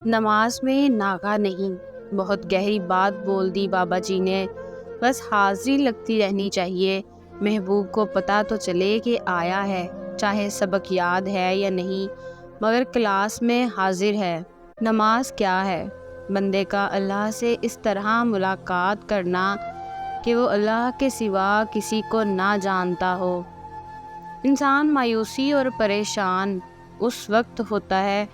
نماز میں ناغہ نہیں، بہت گہری بات بول دی بابا جی نے۔ بس حاضری لگتی رہنی چاہیے، محبوب کو پتہ تو چلے کہ آیا ہے، چاہے سبق یاد ہے یا نہیں، مگر کلاس میں حاضر ہے۔ نماز کیا ہے؟ بندے کا اللہ سے اس طرح ملاقات کرنا کہ وہ اللہ کے سوا کسی کو نہ جانتا ہو۔ انسان مایوسی اور پریشان اس وقت ہوتا ہے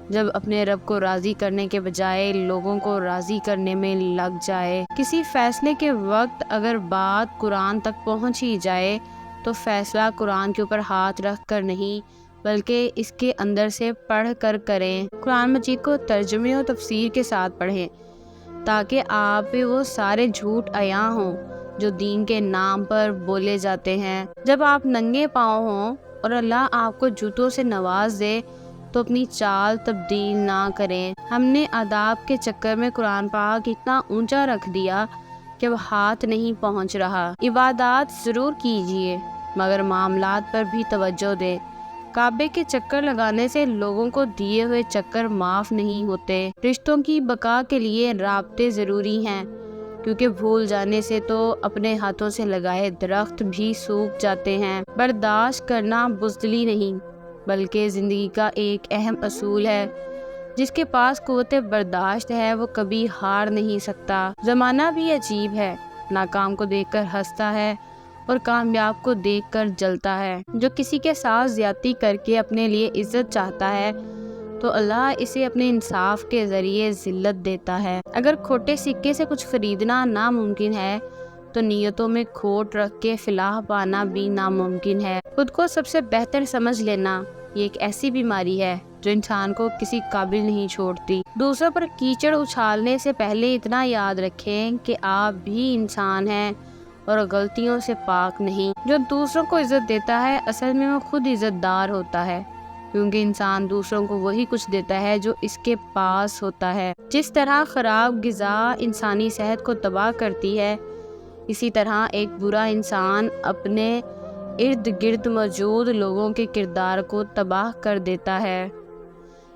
جب اپنے رب کو راضی کرنے کے بجائے لوگوں کو راضی کرنے میں لگ جائے۔ کسی فیصلے کے وقت اگر بات قرآن تک پہنچ ہی جائے تو فیصلہ قرآن کے اوپر ہاتھ رکھ کر نہیں بلکہ اس کے اندر سے پڑھ کر کریں۔ قرآن مجید کو ترجمے اور تفسیر کے ساتھ پڑھیں تاکہ آپ پہ وہ سارے جھوٹ عیاں ہوں جو دین کے نام پر بولے جاتے ہیں۔ جب آپ ننگے پاؤں ہوں اور اللہ آپ کو جوتوں سے نواز دے تو اپنی چال تبدیل نہ کریں۔ ہم نے آداب کے چکر میں قرآن پاک اتنا اونچا رکھ دیا کہ وہ ہاتھ نہیں پہنچ رہا۔ عبادات ضرور کیجئے مگر معاملات پر بھی توجہ دیں۔ کعبے کے چکر لگانے سے لوگوں کو دیے ہوئے چکر معاف نہیں ہوتے۔ رشتوں کی بقا کے لیے رابطے ضروری ہیں، کیونکہ بھول جانے سے تو اپنے ہاتھوں سے لگائے درخت بھی سوکھ جاتے ہیں۔ برداشت کرنا بزدلی نہیں بلکہ زندگی کا ایک اہم اصول ہے۔ جس کے پاس قوت برداشت ہے وہ کبھی ہار نہیں سکتا۔ زمانہ بھی عجیب ہے، ناکام کو دیکھ کر ہنستا ہے اور کامیاب کو دیکھ کر جلتا ہے۔ جو کسی کے ساتھ زیادتی کر کے اپنے لیے عزت چاہتا ہے تو اللہ اسے اپنے انصاف کے ذریعے ذلت دیتا ہے۔ اگر کھوٹے سکے سے کچھ خریدنا ناممکن ہے تو نیتوں میں کھوٹ رکھ کے فلاح پانا بھی ناممکن ہے۔ خود کو سب سے بہتر سمجھ لینا یہ ایک ایسی بیماری ہے جو انسان کو کسی قابل نہیں چھوڑتی۔ دوسروں پر کیچڑ اچھالنے سے پہلے اتنا یاد رکھیں کہ آپ بھی انسان ہیں اور غلطیوں سے پاک نہیں۔ جو دوسروں کو عزت دیتا ہے اصل میں وہ خود عزت دار ہوتا ہے، کیونکہ انسان دوسروں کو وہی کچھ دیتا ہے جو اس کے پاس ہوتا ہے۔ جس طرح خراب غذا انسانی صحت کو تباہ کرتی ہے، اسی طرح ایک برا انسان اپنے ارد گرد موجود لوگوں کے کردار کو تباہ کر دیتا ہے۔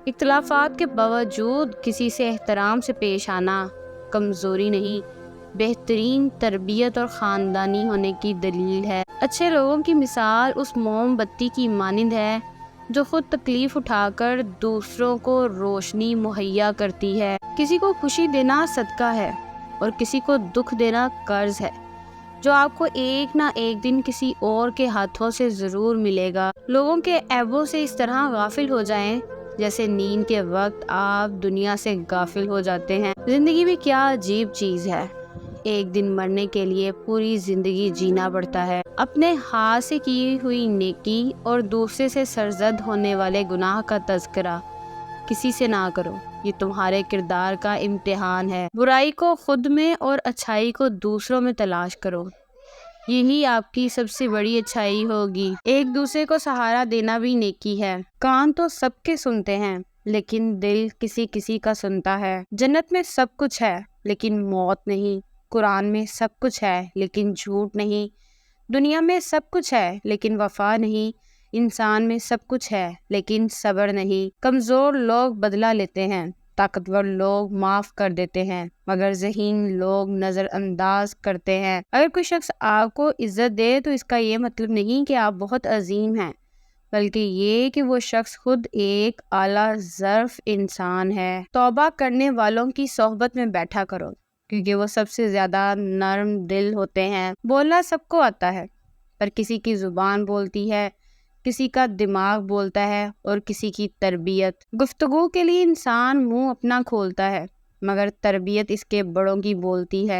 اختلافات کے باوجود کسی سے احترام سے پیش آنا کمزوری نہیں، بہترین تربیت اور خاندانی ہونے کی دلیل ہے۔ اچھے لوگوں کی مثال اس موم بتی کی مانند ہے جو خود تکلیف اٹھا کر دوسروں کو روشنی مہیا کرتی ہے۔ کسی کو خوشی دینا صدقہ ہے اور کسی کو دکھ دینا قرض ہے جو آپ کو ایک نہ ایک دن کسی اور کے ہاتھوں سے ضرور ملے گا۔ لوگوں کے عیبوں سے اس طرح غافل ہو جائیں جیسے نیند کے وقت آپ دنیا سے غافل ہو جاتے ہیں۔ زندگی بھی کیا عجیب چیز ہے، ایک دن مرنے کے لیے پوری زندگی جینا پڑتا ہے۔ اپنے ہاتھ سے کی ہوئی نیکی اور دوسرے سے سرزد ہونے والے گناہ کا تذکرہ کسی سے نہ کرو، یہ تمہارے کردار کا امتحان ہے۔ برائی کو خود میں اور اچھائی کو دوسروں میں تلاش کرو، یہی آپ کی سب سے بڑی اچھائی ہوگی۔ ایک دوسرے کو سہارا دینا بھی نیکی ہے۔ کان تو سب کے سنتے ہیں لیکن دل کسی کسی کا سنتا ہے۔ جنت میں سب کچھ ہے لیکن موت نہیں، قرآن میں سب کچھ ہے لیکن جھوٹ نہیں، دنیا میں سب کچھ ہے لیکن وفا نہیں، انسان میں سب کچھ ہے لیکن صبر نہیں۔ کمزور لوگ بدلہ لیتے ہیں، طاقتور لوگ معاف کر دیتے ہیں، مگر ذہین لوگ نظر انداز کرتے ہیں۔ اگر کوئی شخص آپ کو عزت دے تو اس کا یہ مطلب نہیں کہ آپ بہت عظیم ہیں، بلکہ یہ کہ وہ شخص خود ایک اعلیٰ ظرف انسان ہے۔ توبہ کرنے والوں کی صحبت میں بیٹھا کرو کیونکہ وہ سب سے زیادہ نرم دل ہوتے ہیں۔ بولنا سب کو آتا ہے پر کسی کی زبان بولتی ہے، کسی کا دماغ بولتا ہے اور کسی کی تربیت۔ گفتگو کے لیے انسان منہ اپنا کھولتا ہے مگر تربیت اس کے بڑوں کی بولتی ہے۔